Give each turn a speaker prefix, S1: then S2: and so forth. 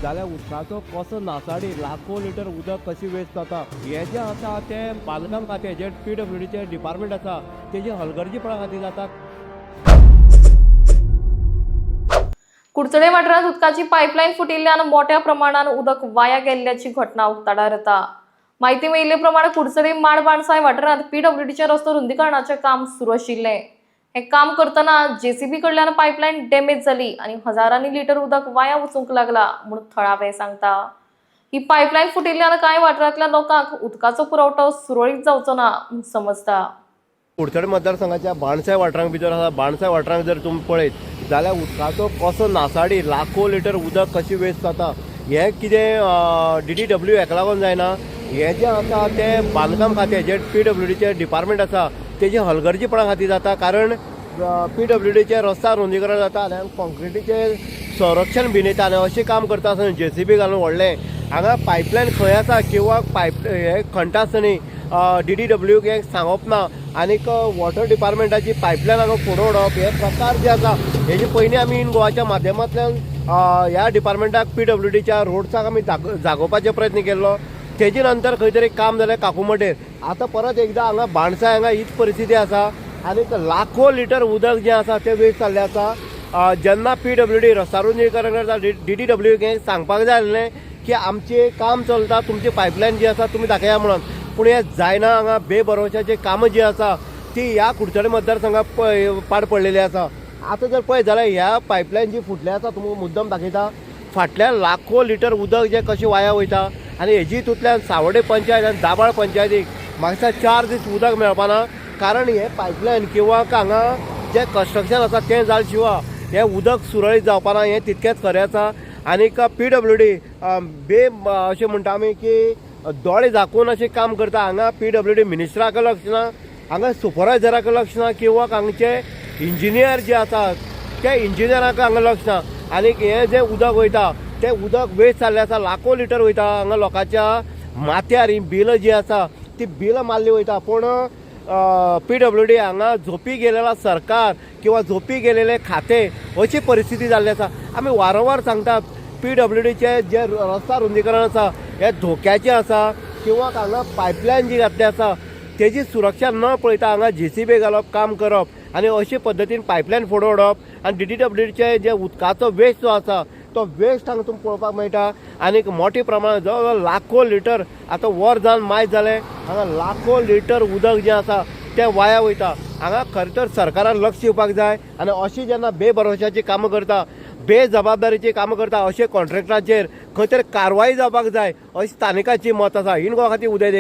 S1: जाल्यार उदकाचो कसो नासाडी लाखो लिटर उदक कशी वेस्ट जाता हे जे आसा ते बांदकाम खातें जे PWDचे डिपार्टमेंट आसा तेजी हलगर्जीपणा खातीर जाता।
S2: कुडचडे वाठारांत उदकाची पायपलायन फुटिल्ल्यान मोठ्या प्रमाणात उदक वाया गेल्ल्याची घटना उक्ताडार येता। माहिती मेळिल्ले प्रमाण कुडचडे माड बाणसाय वाठारांत PWDचे रस्तो रुंदीकरणाचे काम सुरू आशिल्ले। हे काम करतना JCB कडल्यान पायपलायन डॅमेज जाली आणि हजारांनी लिटर उदक वाया वचूंक लागला म्हूण थळावे सांगता। ही पायपलायन फुटिल्ल्यान कांय वाठारांतल्या लोकांक उदकाचो पुरवठो सुरळीत जावचो ना म्हूण समजता।
S1: कुडचडे मतदारसंघाच्या बाणसाय वाठारांत भितर आसा बाणसाय वाठारांत जर तुमी पळयत जाल्यार उदकाचो कसो नासाडी लाखो लिटर उदक कशी वेस्ट जाता हे कितें DDW हेका लागून जायना हे जे आसा ते बांदकाम खातें जे PWDचे डिपार्टमेंट आसा तेजी हलगर्जीपणा खातीर जाता। कारण PWDचे रस्ता रुंदीकरण जाता आनी कॉन्क्रिटीचे संरक्षण भिनयता आनी अशें काम करता आसतना JCB घालून व्हडलें हांगा पायपलायन खंय आसा किंवा पायप हे खणटा आसतना DDW हें सांगप ना आनीक वॉटर डिपार्टमेंटाची पायपलायन हांगा फुडें उडोवप हे प्रकार जे आसा हेजे पयलीं आमी इन गोवाच्या माध्यमांतल्यान ह्या डिपार्टमेंटाक PWDच्या रोड्साक आमी जागोवपाचो प्रयत्न केल्लो। तेजे नंतर खंय तरी काम जालें काकुमटेर आतां परत एकदां हांगा बाणसाय हांगा हीच परिस्थिती आसा आनीक लाखो लिटर उदक जें आसा तें वेस्ट जाल्लें आसा। जेन्ना PWD रस्ता रुंदीकरण करता DDW हें सांगपाक जाय आसलें की आमचें काम चलता तुमची पायपलायन जी आसा तुमी दाखया म्हणून पूण हें जायना। हांगा बेभरवशाची कामां जी आसा ती ह्या कुडचडे मतदारसंघाक पाड पडलेली आसा। आतां जर पळयत जाल्यार ह्या पायपलायन जी फुटली आसा तुमकां मुद्दम दाखयता फाटल्या लाखो लिटर उदक जें कशें वाया वयता आनी हेजी हितूंतल्यान सावडे पंचायत आनी दाबाळ पंचायतीक म्हाका 4 दीस उदक मेळपाना। कारण हे पायपलायन किंवा हांगा जें कन्स्ट्रक्शन आसा तें जाले शिवाय हें उदक सुरळीत जावपाना हें तितकेंच खरें आसा। आनीक PWD अशें म्हणटा आमी की दोळे झाकून अशें काम करता। हांगा PWD मिनिस्टराक लक्ष ना, हांगा सुपरवायझराक लक्ष ना किंवा हांगचे इंजिनियर जे आसात त्या इंजिनियराक हांगा लक्ष ना। आनीक हें जें उदक वयता तें उदक वेस्ट जाल्लें आसा लाखो लिटर वयता। हांगा लोकांच्या माथ्यार ही बिलां जी आसा ती बिलां मारली वयता पूण PWD हांगा झोपी गेलेला सरकार किंवा झोपी गेलेले खातें अशी परिस्थिती जाल्ली आसा। आमी वारंवार सांगतात PWDचे जे रस्ता रुंदीकरण आसा हे धोक्याचें आसा किंवा हांगा पायपलायन जी घातली आसा तेजी सुरक्षा न पळयता हांगा JCB घालप काम करप आनी अशे पद्दतीन पायपलायन फुडें ओडप आनी DDWचे जे उदकाचो वेस्ट जो आसा तो वेस्ट हांगा तुमकां पळोवपाक मेळटा। आनीक मोठ्या प्रमाणांत जवळ लाखो लिटर आतां वर जावन मायज जालें हांगा लाखो लिटर उदक जें आसा तें वाया वयता। हांगा खरें तर सरकारान लक्ष दिवपाक जाय आनी अशीं जेन्ना बेभरवशाची कामां करता बेजबाबदारीची कामां करता अशे कॉन्ट्रॅक्टराचेर खंय तरी कारवाई जावपाक जाय अशी स्थानिकाची मत आसा। इन गोवा खातीर उदय